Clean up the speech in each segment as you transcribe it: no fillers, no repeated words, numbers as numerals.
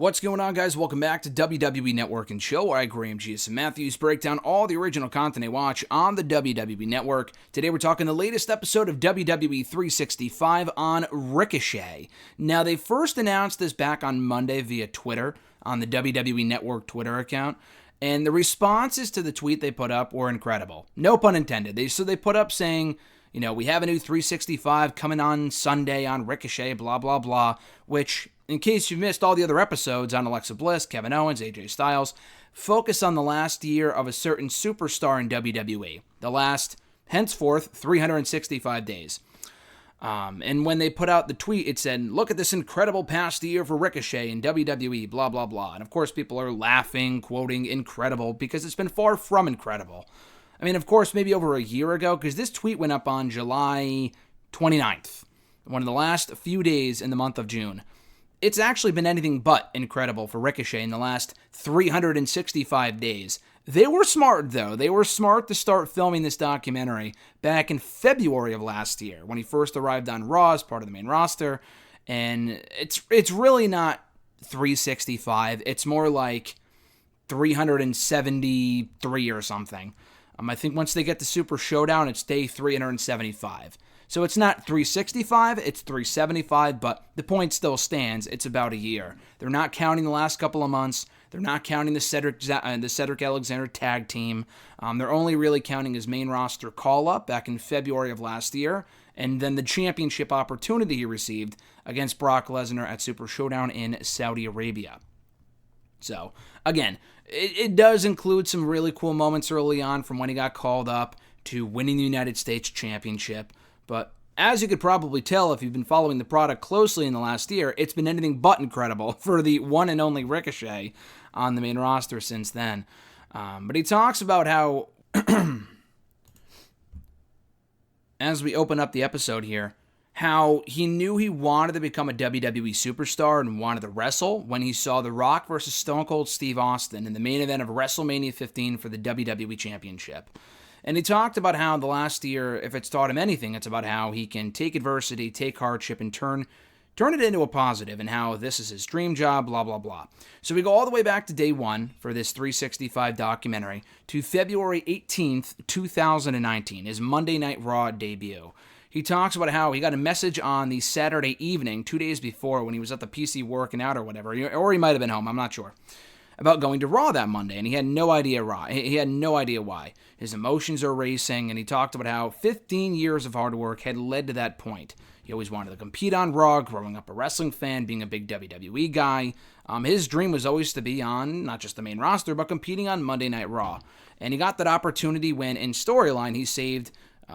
What's going on, guys? Welcome back to WWE Network and Show, where I, Graham G.S. Matthews, break down all the original content I watch on the WWE Network. Today we're talking the latest episode of WWE 365 on Ricochet. Now, they first announced this back on Monday via Twitter, on the WWE Network Twitter account, and the responses to the tweet they put up were incredible. No pun intended. They put up saying, we have a new 365 coming on Sunday on Ricochet, blah, blah, blah, which, in case you've missed all the other episodes on Alexa Bliss, Kevin Owens, AJ Styles, focus on the last year of a certain superstar in WWE. The last, henceforth, 365 days. And when they put out the tweet, it said, look at this incredible past year for Ricochet in WWE, blah, blah, blah. And of course, people are laughing, quoting incredible, because it's been far from incredible. I mean, of course, maybe over a year ago, because this tweet went up on July 29th, one of the last few days in the month of June. It's actually been anything but incredible for Ricochet in the last 365 days. They were smart, though. They were smart to start filming this documentary back in February of last year, when he first arrived on Raw as part of the main roster. And it's really not 365. It's more like 373 or something. I think once they get to Super Showdown, it's day 375. So it's not 365, it's 375, but the point still stands. It's about a year. They're not counting the last couple of months. They're not counting the Cedric Alexander tag team. They're only really counting his main roster call-up back in February of last year, and then the championship opportunity he received against Brock Lesnar at Super Showdown in Saudi Arabia. So, again, it does include some really cool moments early on, from when he got called up to winning the United States Championship. But as you could probably tell if you've been following the product closely in the last year, it's been anything but incredible for the one and only Ricochet on the main roster since then. But he talks about how, as we open up the episode here, how he knew he wanted to become a WWE superstar and wanted to wrestle when he saw The Rock versus Stone Cold Steve Austin in the main event of WrestleMania 15 for the WWE Championship. And he talked about how the last year, if it's taught him anything, it's about how he can take adversity, take hardship, and turn it into a positive, and how this is his dream job, blah, blah, blah. So we go all the way back to day one for this 365 documentary, to February 18th, 2019, his Monday Night Raw debut. He talks about how he got a message on the Saturday evening, 2 days before, when he was at the PC working out or whatever, or he might have been home, I'm not sure, about going to Raw that Monday, and he had no idea why. His emotions are racing, and he talked about how 15 years of hard work had led to that point. He always wanted to compete on Raw, growing up a wrestling fan, being a big WWE guy. His dream was always to be on, not just the main roster, but competing on Monday Night Raw. And he got that opportunity when, in storyline, he saved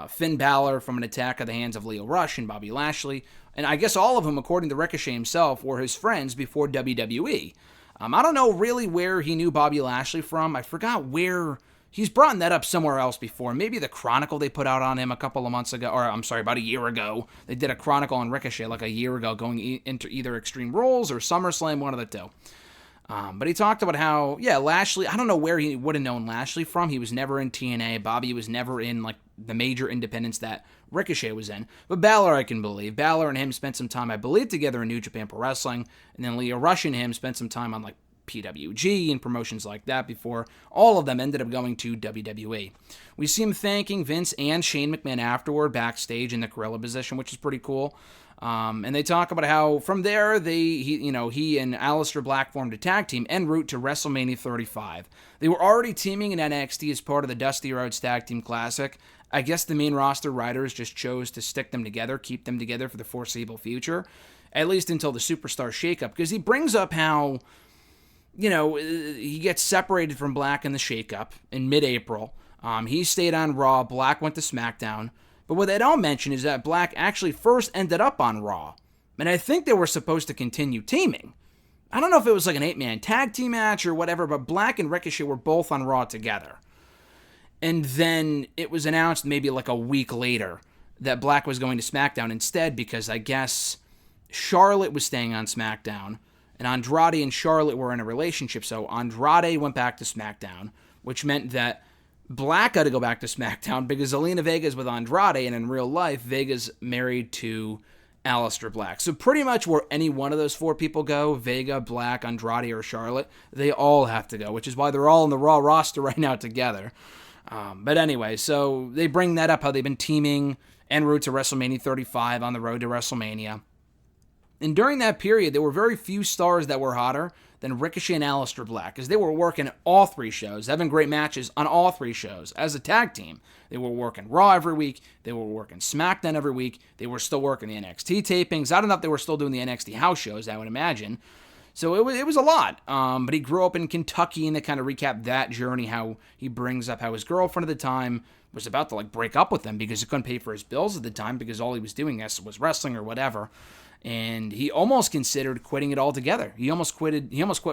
Finn Balor from an attack at the hands of Lio Rush and Bobby Lashley. And I guess all of them, according to Ricochet himself, were his friends before WWE. I don't know really where he knew Bobby Lashley from. I forgot where. He's brought that up somewhere else before. Maybe the Chronicle they put out on him a couple of months ago, or I'm sorry, about a year ago. They did a Chronicle on Ricochet like a year ago, going into either Extreme Rules or SummerSlam, one of the two. But he talked about how, Lashley, I don't know where he would have known Lashley from. He was never in TNA. Bobby was never in, like, the major independents that Ricochet was in. But Balor, I can believe. Balor and him spent some time, I believe, together in New Japan Pro Wrestling. And then Lio Rush and him spent some time on, like, PWG and promotions like that before all of them ended up going to WWE. We see him thanking Vince and Shane McMahon afterward backstage in the gorilla position, which is pretty cool. And they talk about how from there he and Aleister Black formed a tag team en route to WrestleMania 35. They were already teaming in NXT as part of the Dusty Rhodes Tag Team Classic. I guess the main roster writers just chose to stick them together, keep them together for the foreseeable future, at least until the Superstar shakeup, because he brings up how he gets separated from Black in the shakeup in mid-April. He stayed on Raw. Black went to SmackDown. But what they don't mention is that Black actually first ended up on Raw. And I think they were supposed to continue teaming. I don't know if it was like an 8-man tag team match or whatever, but Black and Ricochet were both on Raw together. And then it was announced maybe like a week later that Black was going to SmackDown instead, because I guess Charlotte was staying on SmackDown. And Andrade and Charlotte were in a relationship, so Andrade went back to SmackDown, which meant that Black had to go back to SmackDown because Zelina Vega's with Andrade, and in real life, Vega's married to Aleister Black. So pretty much where any one of those 4 people go, Vega, Black, Andrade, or Charlotte, they all have to go, which is why they're all in the Raw roster right now together. But anyway, so they bring that up, how they've been teaming en route to WrestleMania 35 on the road to WrestleMania. And during that period, there were very few stars that were hotter than Ricochet and Aleister Black, because they were working all 3 shows, having great matches on all 3 shows as a tag team. They were working Raw every week. They were working SmackDown every week. They were still working the NXT tapings. I don't know if they were still doing the NXT house shows, I would imagine. So it was a lot. But he grew up in Kentucky, and to kind of recap that journey, how he brings up how his girlfriend at the time was about to break up with him because he couldn't pay for his bills at the time because all he was doing was wrestling or whatever. And he almost considered quitting it altogether. He almost quit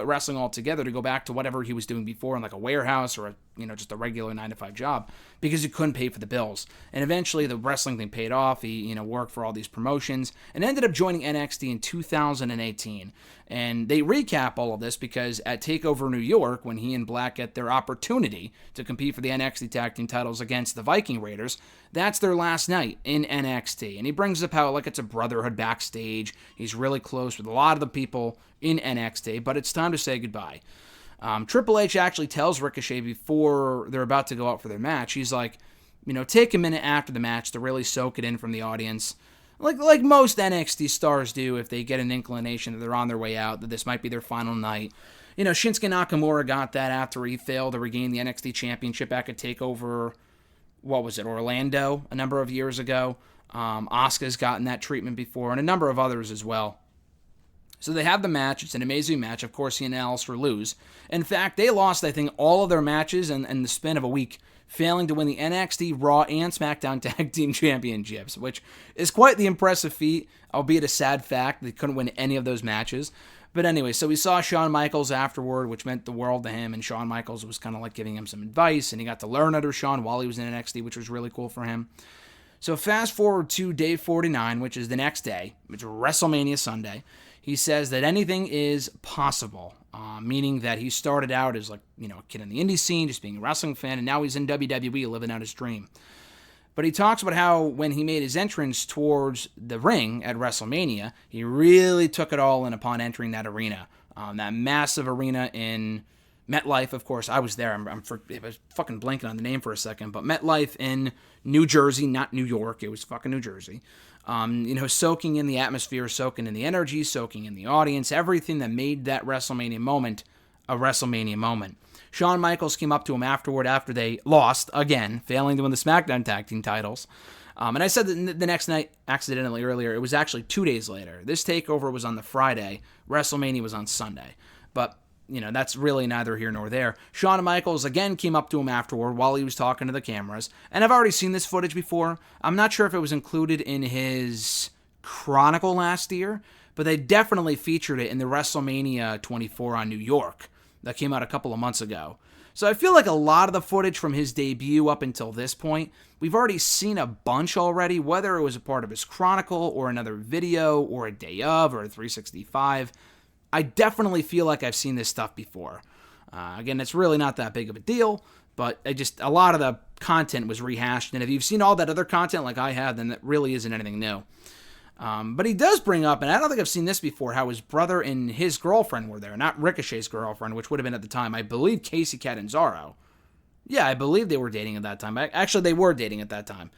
wrestling altogether to go back to whatever he was doing before in a warehouse or just a regular 9-to-5 job because he couldn't pay for the bills. And eventually the wrestling thing paid off. He worked for all these promotions and ended up joining NXT in 2018. And they recap all of this because at TakeOver New York, when he and Black get their opportunity to compete for the NXT Tag Team titles against the Viking Raiders, that's their last night in NXT. And he brings up how it's a brotherhood backstage. He's really close with a lot of the people in NXT, but it's time to say goodbye. Triple H actually tells Ricochet before they're about to go out for their match, he's like, take a minute after the match to really soak it in from the audience. Like most NXT stars do if they get an inclination that they're on their way out, that this might be their final night. Shinsuke Nakamura got that after he failed to regain the NXT Championship back at TakeOver, Orlando, a number of years ago. Asuka's gotten that treatment before, and a number of others as well. So they have the match. It's an amazing match. Of course, he and Aleister lose. In fact, they lost, I think, all of their matches in the span of a week, failing to win the NXT, Raw, and SmackDown Tag Team Championships, which is quite the impressive feat, albeit a sad fact. They couldn't win any of those matches. But anyway, so we saw Shawn Michaels afterward, which meant the world to him, and Shawn Michaels was kind of giving him some advice, and he got to learn under Shawn while he was in NXT, which was really cool for him. So fast forward to day 49, which is the next day, which is WrestleMania Sunday. He says that anything is possible, meaning that he started out as a kid in the indie scene, just being a wrestling fan, and now he's in WWE living out his dream. But he talks about how when he made his entrance towards the ring at WrestleMania, he really took it all in upon entering that arena, that massive arena in MetLife. Of course, I was there. I was fucking blanking on the name for a second, but MetLife in New Jersey, not New York. It was fucking New Jersey. Soaking in the atmosphere, soaking in the energy, soaking in the audience, everything that made that WrestleMania moment a WrestleMania moment. Shawn Michaels came up to him afterward after they lost, again, failing to win the SmackDown Tag Team titles. And I said that the next night, accidentally earlier, it was actually 2 days later. This takeover was on the Friday. WrestleMania was on Sunday. But, that's really neither here nor there. Shawn Michaels again came up to him afterward while he was talking to the cameras. And I've already seen this footage before. I'm not sure if it was included in his Chronicle last year, but they definitely featured it in the WrestleMania 24 on New York that came out a couple of months ago. So I feel like a lot of the footage from his debut up until this point, we've already seen a bunch already, whether it was a part of his Chronicle or another video or a day of or a 365. I definitely feel like I've seen this stuff before. Again, it's really not that big of a deal, but a lot of the content was rehashed, and if you've seen all that other content like I have, then it really isn't anything new. But he does bring up, and I don't think I've seen this before, how his brother and his girlfriend were there. Not Ricochet's girlfriend, which would have been at the time, I believe, Casey Catanzaro. Yeah, I believe they were dating at that time. Actually, they were dating at that time.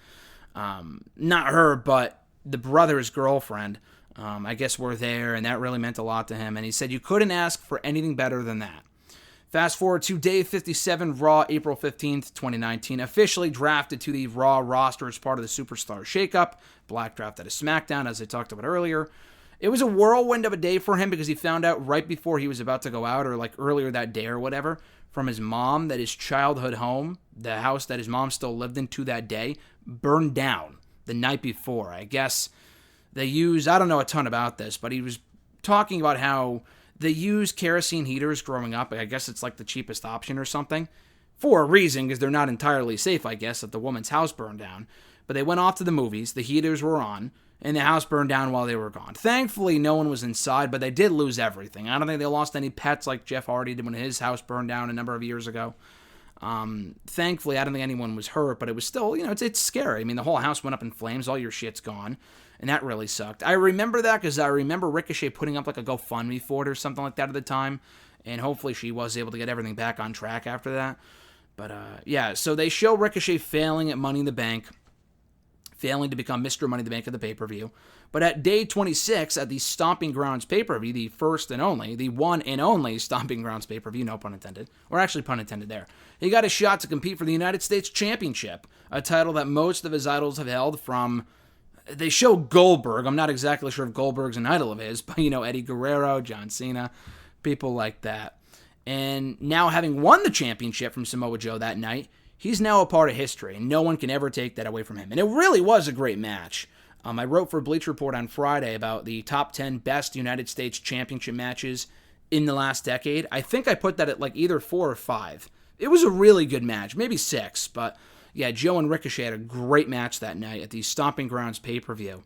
Not her, but the brother's girlfriend, I guess, were there, and that really meant a lot to him. And he said you couldn't ask for anything better than that. Fast forward to day 57, Raw, April 15th, 2019, officially drafted to the Raw roster as part of the Superstar Shakeup. Black drafted to SmackDown, as I talked about earlier. It was a whirlwind of a day for him because he found out right before he was about to go out, or earlier that day or whatever, from his mom that his childhood home, the house that his mom still lived in to that day, burned down the night before. I guess they use, I don't know a ton about this, but he was talking about how they use kerosene heaters growing up. I guess it's the cheapest option or something. For a reason, because they're not entirely safe, I guess, if the woman's house burned down. But they went off to the movies, the heaters were on, and the house burned down while they were gone. Thankfully, no one was inside, but they did lose everything. I don't think they lost any pets like Jeff Hardy did when his house burned down a number of years ago. Thankfully, I don't think anyone was hurt, but it was still, it's scary. I mean, the whole house went up in flames, all your shit's gone. and that really sucked. I remember that because I remember Ricochet putting up like a GoFundMe for it or something like that at the time, and hopefully she was able to get everything back on track after that. But yeah, so they show Ricochet failing at Money in the Bank, failing to become Mr. Money in the Bank at the pay-per-view. But at day 26 at the Stomping Grounds pay-per-view, the first and only, the one and only Stomping Grounds pay-per-view, no pun intended, or actually pun intended there, he got a shot to compete for the United States Championship, a title that most of his idols have held from, they show Goldberg. I'm not exactly sure if Goldberg's an idol of his, but Eddie Guerrero, John Cena, people like that. And now having won the championship from Samoa Joe that night, he's now a part of history, and no one can ever take that away from him. And it really was a great match. I wrote for Bleacher Report on Friday about the top 10 best United States Championship matches in the last decade. I think I put that at like either 4 or 5. It was a really good match, maybe 6, but yeah, Joe and Ricochet had a great match that night at the Stomping Grounds pay-per-view.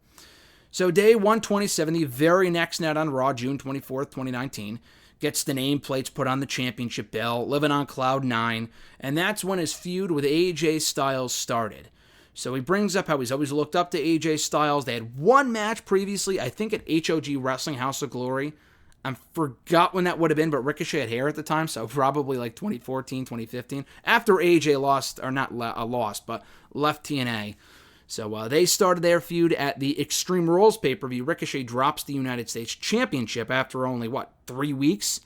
So day 127, the very next night on Raw, June 24th, 2019, gets the nameplates put on the championship belt, living on Cloud 9, and that's when his feud with AJ Styles started. So he brings up how he's always looked up to AJ Styles. They had one match previously, I think at HOG Wrestling House of Glory. I forgot when that would have been, but Ricochet had hair at the time, so probably like 2014, 2015. After AJ lost, or not lost, but left TNA. So they started their feud at the Extreme Rules pay-per-view. Ricochet drops the United States Championship after only, 3 weeks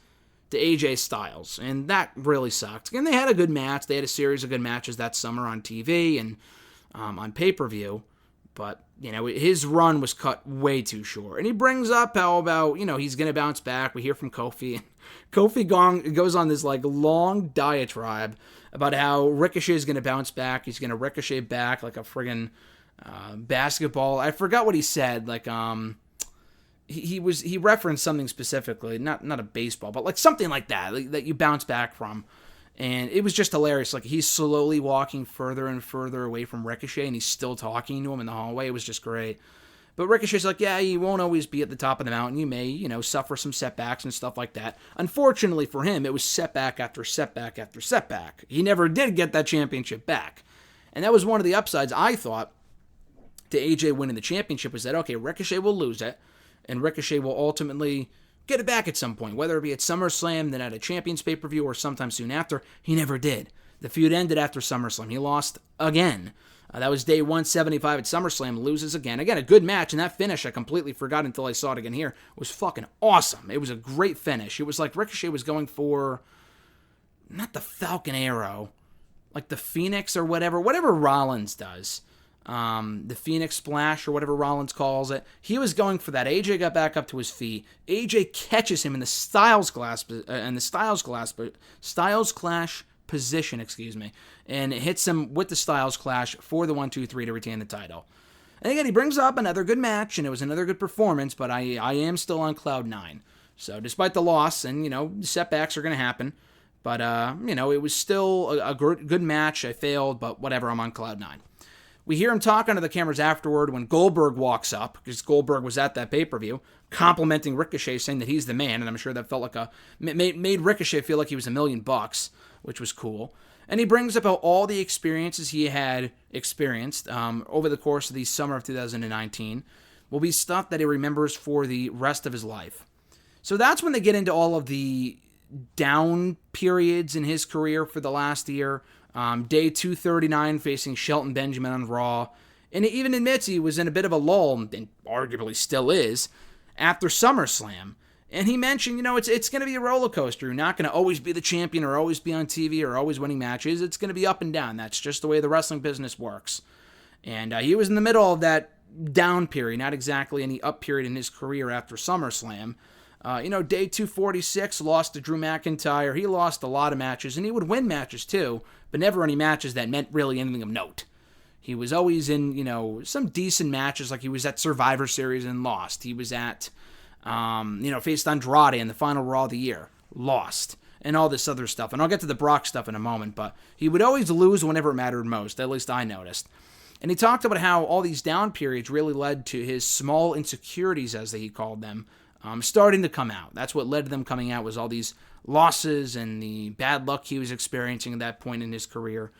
to AJ Styles. And that really sucked. And they had a good match. They had a series of good matches that summer on TV and on pay-per-view. But, his run was cut way too short. And he brings up how about, he's going to bounce back. We hear from Kofi. Kofi goes on this, long diatribe about how Ricochet is going to bounce back. He's going to ricochet back like a friggin' basketball. I forgot what he said. He referenced something specifically, not a baseball, but something like that, that you bounce back from. And it was just hilarious. He's slowly walking further and further away from Ricochet, and he's still talking to him in the hallway. It was just great. But Ricochet's yeah, you won't always be at the top of the mountain. You may, suffer some setbacks and stuff like that. Unfortunately for him, it was setback after setback after setback. He never did get that championship back. And that was one of the upsides, I thought, to AJ winning the championship, was that, okay, Ricochet will lose it, and Ricochet will ultimately get it back at some point, whether it be at SummerSlam, then at a Champions pay-per-view, or sometime soon after. He never did. The feud ended after SummerSlam. He lost again. That was day 175 at SummerSlam, loses again. Again, a good match, and that finish, I completely forgot until I saw it again here, was fucking awesome. It was a great finish. It was like Ricochet was going for, not the Falcon Arrow, like the Phoenix or whatever Rollins does. The Phoenix Splash or whatever Rollins calls it. He was going for that. AJ got back up to his feet. AJ catches him in the Styles Clash position, and it hits him with the Styles Clash for the 1-2-3 to retain the title. And again, he brings up another good match, and it was another good performance, but I am still on Cloud 9. So despite the loss, and, setbacks are going to happen, but, it was still a good match. I failed, but whatever, I'm on Cloud 9. We hear him talking to the cameras afterward when Goldberg walks up, because Goldberg was at that pay-per-view, complimenting Ricochet, saying that he's the man, and I'm sure that felt like made Ricochet feel like he was $1 million, which was cool. And he brings up all the experiences he had experienced over the course of the summer of 2019 will be stuff that he remembers for the rest of his life. So that's when they get into all of the down periods in his career for the last year. Day 239 facing Shelton Benjamin on Raw. And he even admits he was in a bit of a lull, and arguably still is, after SummerSlam. And he mentioned, it's going to be a roller coaster. You're not going to always be the champion or always be on TV or always winning matches. It's going to be up and down. That's just the way the wrestling business works. And he was in the middle of that down period, not exactly any up period in his career after SummerSlam. Day 246, lost to Drew McIntyre. He lost a lot of matches, and he would win matches too, but never any matches that meant really anything of note. He was always in, some decent matches, like he was at Survivor Series and lost. He was at, faced Andrade in the final Raw of the year, lost, and all this other stuff. And I'll get to the Brock stuff in a moment, but he would always lose whenever it mattered most, at least I noticed. And he talked about how all these down periods really led to his small insecurities, as he called them, starting to come out. That's what led to them coming out, was all these losses and the bad luck he was experiencing at that point in his career.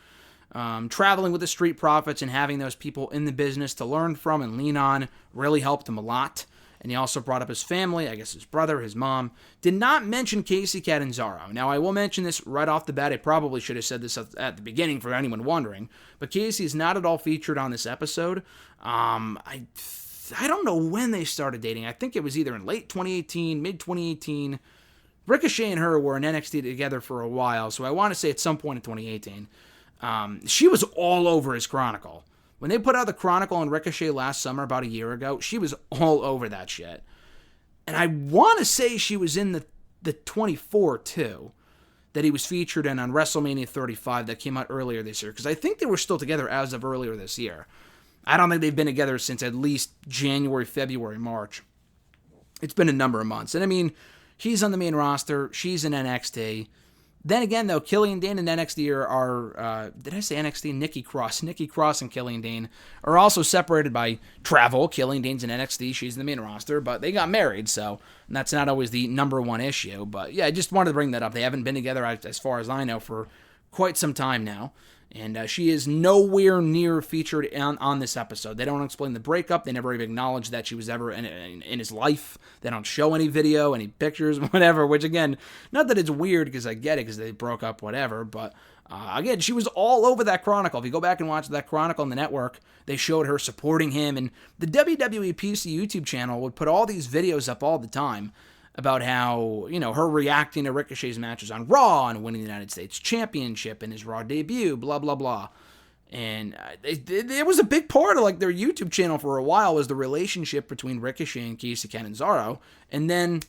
traveling with the Street Profits and having those people in the business to learn from and lean on really helped him a lot. And he also brought up his family, I guess his brother, his mom. Did not mention Casey Catanzaro. Now, I will mention this right off the bat. I probably should have said this at the beginning for anyone wondering. But Casey is not at all featured on this episode. I don't know when they started dating. I think it was either in late 2018, mid 2018. Ricochet and her were in NXT together for a while, so I want to say at some point in 2018. She was all over his Chronicle. When they put out the Chronicle on Ricochet last summer, about a year ago, she was all over that shit. And I want to say she was in the 24 too, that he was featured in on WrestleMania 35 that came out earlier this year, because I think they were still together as of earlier this year. I don't think they've been together since at least January, February, March. It's been a number of months. And I mean, he's on the main roster. She's in NXT. Then again, though, Killian Dane and NXT are did I say NXT? Nikki Cross. Nikki Cross and Killian Dane are also separated by travel. Killian Dane's in NXT. She's in the main roster, but they got married, so that's not always the number one issue. But yeah, I just wanted to bring that up. They haven't been together, as far as I know, for quite some time now. And she is nowhere near featured on this episode. They don't explain the breakup. They never even acknowledge that she was ever in his life. They don't show any video, any pictures, whatever. Which, again, not that it's weird, because I get it, because they broke up, whatever. But, again, she was all over that Chronicle. If you go back and watch that Chronicle on the network, they showed her supporting him. And the WWE PC YouTube channel would put all these videos up all the time about how, her reacting to Ricochet's matches on Raw and winning the United States Championship in his Raw debut, blah, blah, blah. And it was a big part of, like, their YouTube channel for a while, was the relationship between Ricochet and Casey Catanzaro, and then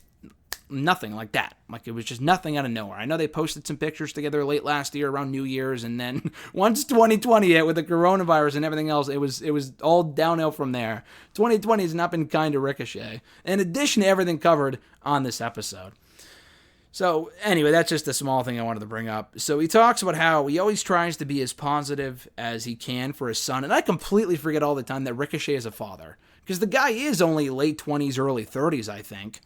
nothing like that. Like, it was just nothing out of nowhere. I know they posted some pictures together late last year around New Year's, and then once 2020 hit with the coronavirus and everything else, it was all downhill from there. 2020 has not been kind to Ricochet, in addition to everything covered on this episode. So, anyway, that's just a small thing I wanted to bring up. So he talks about how he always tries to be as positive as he can for his son, and I completely forget all the time that Ricochet is a father, because the guy is only late 20s, early 30s, I think.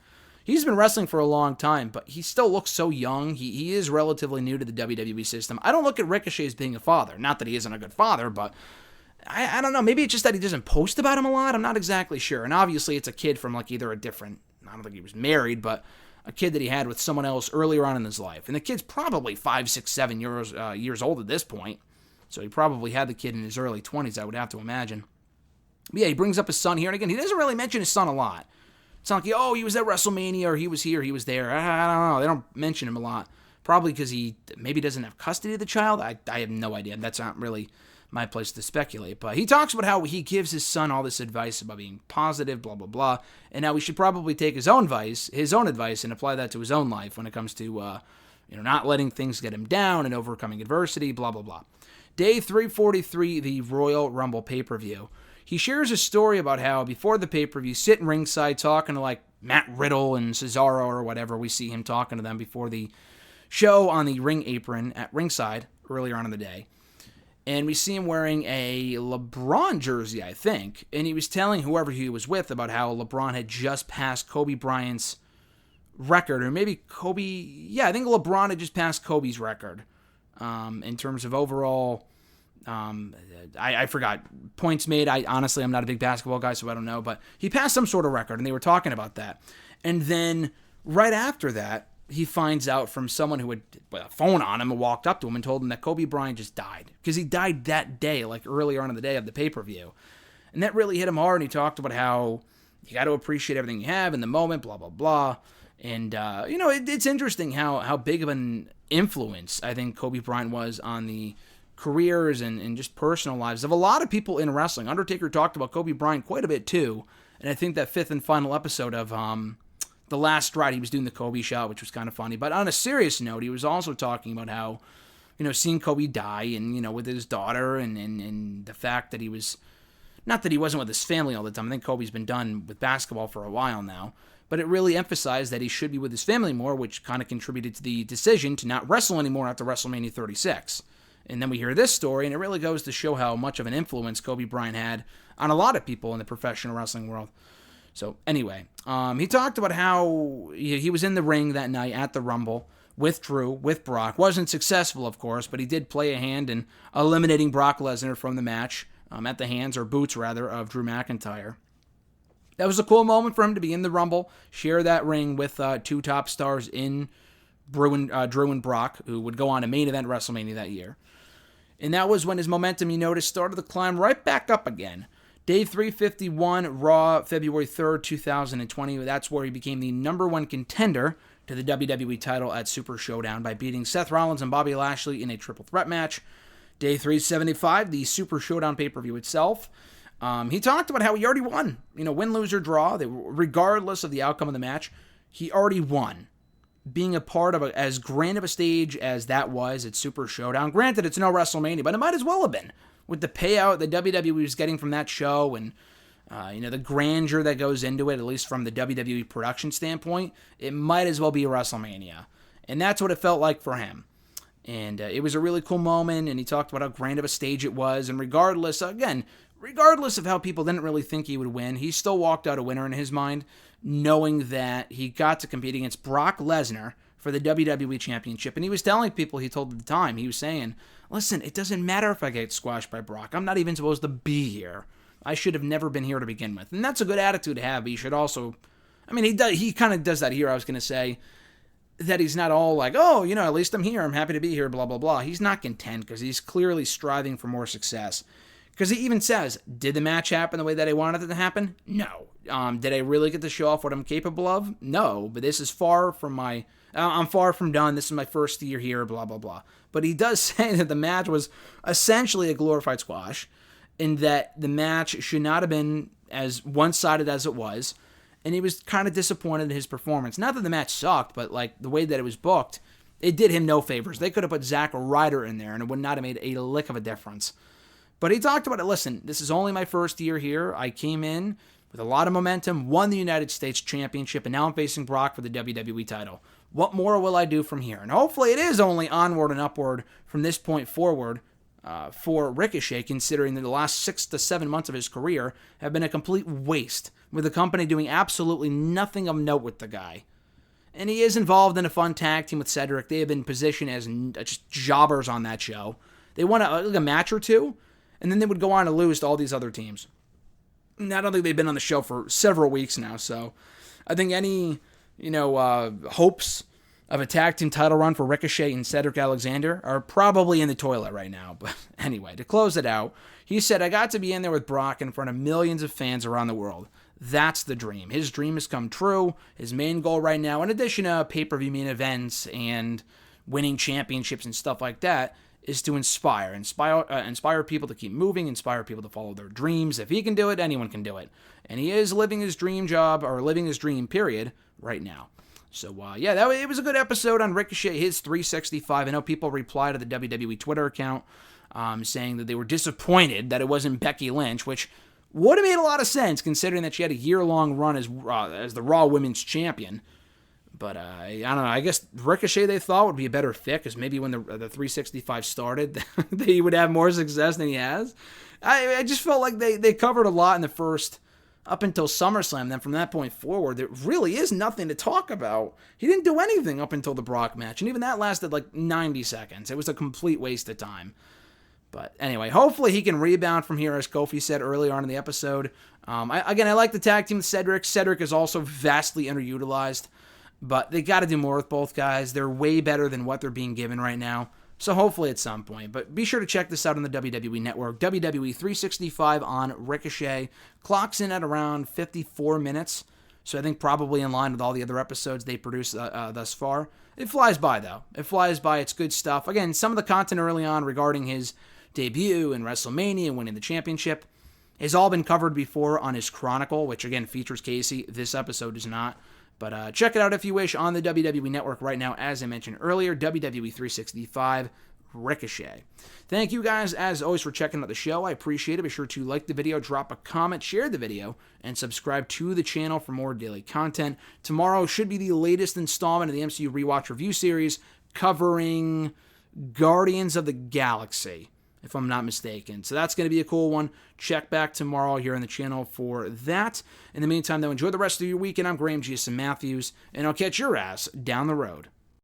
He's been wrestling for a long time, but he still looks so young. He is relatively new to the WWE system. I don't look at Ricochet as being a father. Not that he isn't a good father, but I don't know. Maybe it's just that he doesn't post about him a lot. I'm not exactly sure. And obviously it's a kid from, like, either a different, I don't think he was married, but a kid that he had with someone else earlier on in his life. And the kid's probably 5, 6, 7 years old at this point. So he probably had the kid in his early 20s, I would have to imagine. But yeah, he brings up his son here. And again, he doesn't really mention his son a lot. It's not like, oh, he was at WrestleMania, or he was here, he was there. I don't know. They don't mention him a lot. Probably because he maybe doesn't have custody of the child. I have no idea. That's not really my place to speculate. But he talks about how he gives his son all this advice about being positive, blah, blah, blah, and how he should probably take his own advice, and apply that to his own life when it comes to, not letting things get him down and overcoming adversity, blah, blah, blah. Day 343, the Royal Rumble pay-per-view. He shares a story about how before the pay-per-view, sitting ringside talking to, like, Matt Riddle and Cesaro or whatever. We see him talking to them before the show on the ring apron at ringside earlier on in the day. And we see him wearing a LeBron jersey, I think. And he was telling whoever he was with about how LeBron had just passed Kobe Bryant's record. Or maybe Kobe... Yeah, I think LeBron had just passed Kobe's record in terms of overall... I forgot. Points made. Honestly, I'm not a big basketball guy, so I don't know. But he passed some sort of record, and they were talking about that. And then right after that, he finds out from someone who had a phone on him and walked up to him and told him that Kobe Bryant just died. Because he died that day, like earlier on in the day of the pay-per-view. And that really hit him hard, and he talked about how you got to appreciate everything you have in the moment, blah, blah, blah. And, it's interesting how big of an influence I think Kobe Bryant was on the careers and just personal lives of a lot of people in wrestling. Undertaker talked about Kobe Bryant quite a bit too, and I think that fifth and final episode of The Last Ride, he was doing the Kobe shot, which was kind of funny. But on a serious note, he was also talking about how, seeing Kobe die and, with his daughter and the fact that he was, not that he wasn't with his family all the time. I think Kobe's been done with basketball for a while now, but it really emphasized that he should be with his family more, which kind of contributed to the decision to not wrestle anymore after WrestleMania 36. And then we hear this story, and it really goes to show how much of an influence Kobe Bryant had on a lot of people in the professional wrestling world. So anyway, he talked about how he was in the ring that night at the Rumble with Drew, with Brock. Wasn't successful, of course, but he did play a hand in eliminating Brock Lesnar from the match at the hands, or boots rather, of Drew McIntyre. That was a cool moment for him to be in the Rumble, share that ring with two top stars in Drew and Brock, who would go on to main event WrestleMania that year. And that was when his momentum, you noticed, started to climb right back up again. Day 351, Raw, February 3rd, 2020. That's where he became the number one contender to the WWE title at Super Showdown by beating Seth Rollins and Bobby Lashley in a triple threat match. Day 375, the Super Showdown pay-per-view itself. He talked about how he already won. Win, lose, or draw. Regardless of the outcome of the match, he already won. Being a part of as grand of a stage as that was at Super Showdown. Granted, it's no WrestleMania, but it might as well have been. With the payout that WWE was getting from that show and the grandeur that goes into it, at least from the WWE production standpoint, it might as well be a WrestleMania. And that's what it felt like for him. And it was a really cool moment, and he talked about how grand of a stage it was. And regardless of how people didn't really think he would win, he still walked out a winner in his mind, knowing that he got to compete against Brock Lesnar for the WWE Championship. And he was telling people, he told at the time, he was saying, listen, it doesn't matter if I get squashed by Brock. I'm not even supposed to be here. I should have never been here to begin with. And that's a good attitude to have, but you should also, he kind of does that here, I was going to say, that he's not all like, oh, at least I'm here, I'm happy to be here, blah, blah, blah. He's not content because he's clearly striving for more success. Because he even says, did the match happen the way that I wanted it to happen? No. Did I really get to show off what I'm capable of? No, but this is far from I'm far from done. This is my first year here, blah, blah, blah. But he does say that the match was essentially a glorified squash, and that the match should not have been as one-sided as it was, and he was kind of disappointed in his performance. Not that the match sucked, but the way that it was booked, it did him no favors. They could have put Zack Ryder in there, and it would not have made a lick of a difference. But he talked about it. Listen, this is only my first year here. I came in with a lot of momentum, won the United States Championship, and now I'm facing Brock for the WWE title. What more will I do from here? And hopefully it is only onward and upward from this point forward for Ricochet, considering that the last 6 to 7 months of his career have been a complete waste, with the company doing absolutely nothing of note with the guy. And he is involved in a fun tag team with Cedric. They have been positioned as just jobbers on that show. They won a match or two, and then they would go on to lose to all these other teams. And I don't think they've been on the show for several weeks now, so I think any, hopes of a tag team title run for Ricochet and Cedric Alexander are probably in the toilet right now. But anyway, to close it out, he said, I got to be in there with Brock in front of millions of fans around the world. That's the dream. His dream has come true. His main goal right now, in addition to pay-per-view main events and winning championships and stuff like that, is to inspire people to keep moving, inspire people to follow their dreams. If he can do it, anyone can do it. And he is living his dream job, or living his dream period, right now. So, it was a good episode on Ricochet, his 365. I know people replied to the WWE Twitter account saying that they were disappointed that it wasn't Becky Lynch, which would have made a lot of sense considering that she had a year-long run as the Raw Women's Champion. But I don't know. I guess Ricochet they thought would be a better fit because maybe when the 365 started, he would have more success than he has. I just felt like they covered a lot in the first, up until SummerSlam. Then from that point forward, there really is nothing to talk about. He didn't do anything up until the Brock match, and even that lasted like 90 seconds. It was a complete waste of time. But anyway, hopefully he can rebound from here, as Kofi said earlier on in the episode. I like the tag team with Cedric. Cedric is also vastly underutilized. But they got to do more with both guys. They're way better than what they're being given right now. So hopefully at some point. But be sure to check this out on the WWE Network. WWE 365 on Ricochet. Clocks in at around 54 minutes. So I think probably in line with all the other episodes they produced thus far. It flies by, though. It flies by. It's good stuff. Again, some of the content early on regarding his debut in WrestleMania and winning the championship has all been covered before on his Chronicle, which again features Casey. This episode does not. But check it out if you wish on the WWE Network right now, as I mentioned earlier, WWE 365 Ricochet. Thank you guys, as always, for checking out the show. I appreciate it. Be sure to like the video, drop a comment, share the video, and subscribe to the channel for more daily content. Tomorrow should be the latest installment of the MCU Rewatch Review Series covering Guardians of the Galaxy, if I'm not mistaken. So that's going to be a cool one. Check back tomorrow here on the channel for that. In the meantime, though, enjoy the rest of your weekend. I'm Graham G.S. Matthews, and I'll catch your ass down the road.